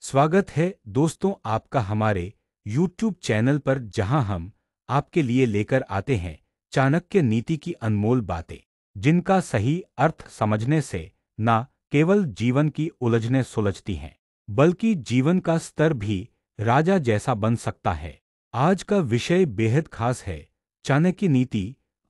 स्वागत है दोस्तों आपका हमारे YouTube चैनल पर, जहां हम आपके लिए लेकर आते हैं चाणक्य नीति की अनमोल बातें, जिनका सही अर्थ समझने से न केवल जीवन की उलझनें सुलझती हैं, बल्कि जीवन का स्तर भी राजा जैसा बन सकता है। आज का विषय बेहद खास है। चाणक्य नीति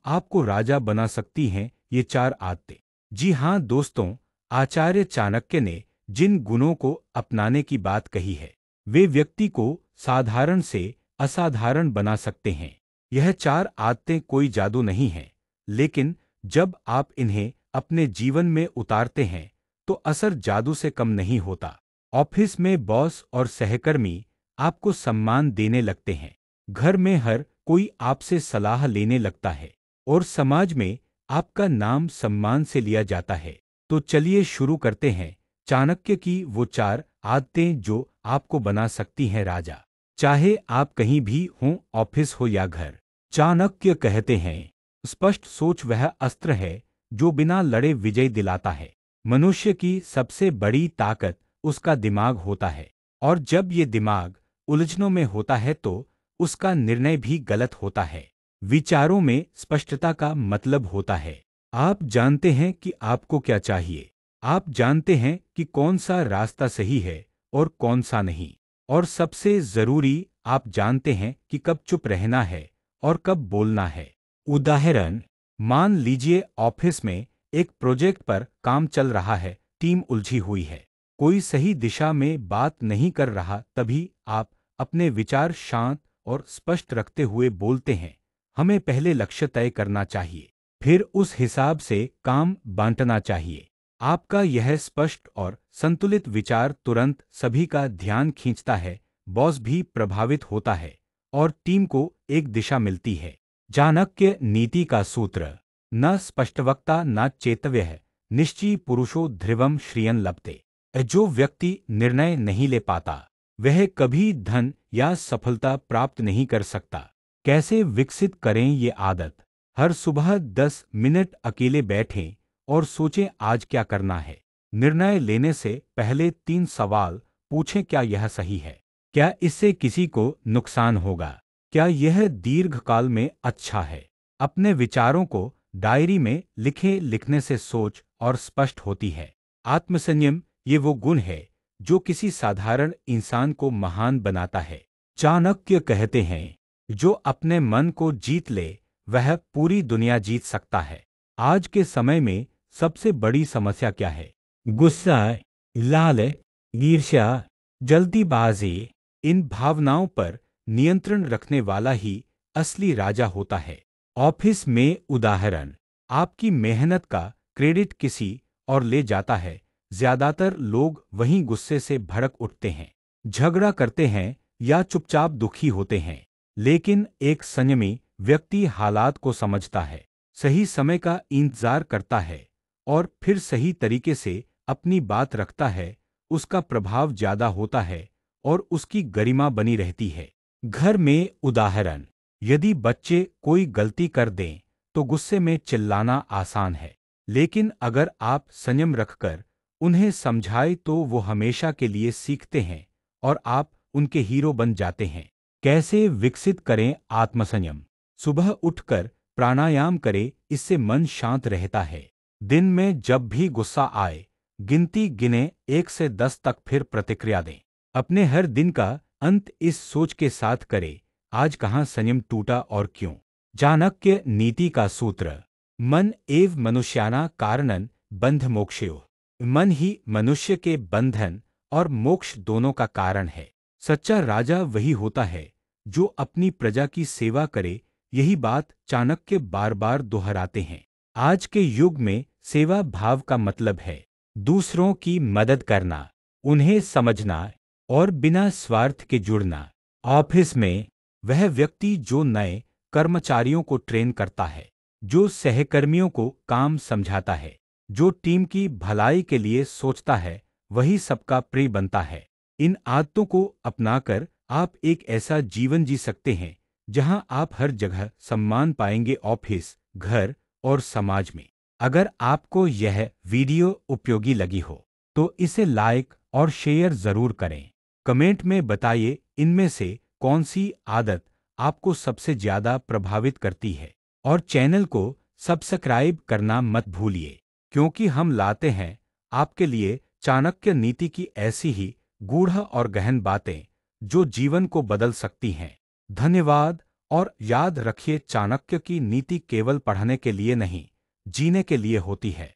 आपको राजा बना सकती हैं, ये 4 आदतें। जी हाँ दोस्तों, आचार्य चाणक्य ने जिन गुणों को अपनाने की बात कही है, वे व्यक्ति को साधारण से असाधारण बना सकते हैं। यह 4 आदतें कोई जादू नहीं है, लेकिन जब आप इन्हें अपने जीवन में उतारते हैं तो असर जादू से कम नहीं होता। ऑफिस में बॉस और सहकर्मी आपको सम्मान देने लगते हैं, घर में हर कोई आपसे सलाह लेने लगता है और समाज में आपका नाम सम्मान से लिया जाता है। तो चलिए शुरू करते हैं चाणक्य की वो 4 आदतें जो आपको बना सकती हैं राजा, चाहे आप कहीं भी हों, ऑफिस हो या घर। चाणक्य कहते हैं, स्पष्ट सोच वह अस्त्र है जो बिना लड़े विजय दिलाता है। मनुष्य की सबसे बड़ी ताकत उसका दिमाग होता है, और जब ये दिमाग उलझनों में होता है तो उसका निर्णय भी गलत होता है। विचारों में स्पष्टता का मतलब होता है आप जानते हैं कि आपको क्या चाहिए, आप जानते हैं कि कौन सा रास्ता सही है और कौन सा नहीं, और सबसे जरूरी, आप जानते हैं कि कब चुप रहना है और कब बोलना है। उदाहरण, मान लीजिए ऑफिस में एक प्रोजेक्ट पर काम चल रहा है, टीम उलझी हुई है, कोई सही दिशा में बात नहीं कर रहा। तभी आप अपने विचार शांत और स्पष्ट रखते हुए बोलते हैं, हमें पहले लक्ष्य तय करना चाहिए, फिर उस हिसाब से काम बांटना चाहिए। आपका यह स्पष्ट और संतुलित विचार तुरंत सभी का ध्यान खींचता है, बॉस भी प्रभावित होता है और टीम को एक दिशा मिलती है। चाणक्य नीति का सूत्र, न स्पष्टवक्ता न चेतव्यः निश्चयी पुरुषो ध्रुवं श्रियं लभते। जो व्यक्ति निर्णय नहीं ले पाता वह कभी धन या सफलता प्राप्त नहीं कर सकता। कैसे विकसित करें ये आदत? हर सुबह 10 मिनट अकेले बैठें और सोचें आज क्या करना है। निर्णय लेने से पहले 3 सवाल पूछें, क्या यह सही है? क्या इससे किसी को नुकसान होगा? क्या यह दीर्घकाल में अच्छा है? अपने विचारों को डायरी में लिखें, लिखने से सोच और स्पष्ट होती है। आत्मसंयम, ये वो गुण है जो किसी साधारण इंसान को महान बनाता है। चाणक्य कहते हैं, जो अपने मन को जीत ले वह पूरी दुनिया जीत सकता है। आज के समय में सबसे बड़ी समस्या क्या है? गुस्सा, लालच, ईर्ष्या, जल्दीबाजी। इन भावनाओं पर नियंत्रण रखने वाला ही असली राजा होता है। ऑफिस में उदाहरण, आपकी मेहनत का क्रेडिट किसी और ले जाता है। ज्यादातर लोग वहीं गुस्से से भड़क उठते हैं, झगड़ा करते हैं या चुपचाप दुखी होते हैं। लेकिन एक संयमी व्यक्ति हालात को समझता है, सही समय का इंतजार करता है और फिर सही तरीके से अपनी बात रखता है। उसका प्रभाव ज्यादा होता है और उसकी गरिमा बनी रहती है। घर में उदाहरण, यदि बच्चे कोई गलती कर दें तो गुस्से में चिल्लाना आसान है, लेकिन अगर आप संयम रखकर उन्हें समझाएं तो वो हमेशा के लिए सीखते हैं और आप उनके हीरो बन जाते हैं। कैसे विकसित करें आत्मसंयम? सुबह उठकर प्राणायाम करें, इससे मन शांत रहता है। दिन में जब भी गुस्सा आए, गिनती गिने 1 से 10 तक, फिर प्रतिक्रिया दें। अपने हर दिन का अंत इस सोच के साथ करें, आज कहाँ संयम टूटा और क्यों। चाणक्य नीति का सूत्र, मन एव मनुष्याणां कारणं बंध मोक्षयोः। मन ही मनुष्य के बंधन और मोक्ष दोनों का कारण है। सच्चा राजा वही होता है जो अपनी प्रजा की सेवा करे। यही बात चाणक्य बार बार दोहराते हैं। आज के युग में सेवा भाव का मतलब है दूसरों की मदद करना, उन्हें समझना और बिना स्वार्थ के जुड़ना। ऑफिस में वह व्यक्ति जो नए कर्मचारियों को ट्रेन करता है, जो सहकर्मियों को काम समझाता है, जो टीम की भलाई के लिए सोचता है, वही सबका प्रिय बनता है। इन आदतों को अपनाकर आप एक ऐसा जीवन जी सकते हैं जहां आप हर जगह सम्मान पाएंगे, ऑफिस, घर और समाज में। अगर आपको यह वीडियो उपयोगी लगी हो तो इसे लाइक और शेयर जरूर करें। कमेंट में बताइए इनमें से कौन सी आदत आपको सबसे ज्यादा प्रभावित करती है। और चैनल को सब्सक्राइब करना मत भूलिए, क्योंकि हम लाते हैं आपके लिए चाणक्य नीति की ऐसी ही गूढ़ और गहन बातें जो जीवन को बदल सकती हैं। धन्यवाद। और याद रखिए, चाणक्य की नीति केवल पढ़ने के लिए नहीं, जीने के लिए होती है।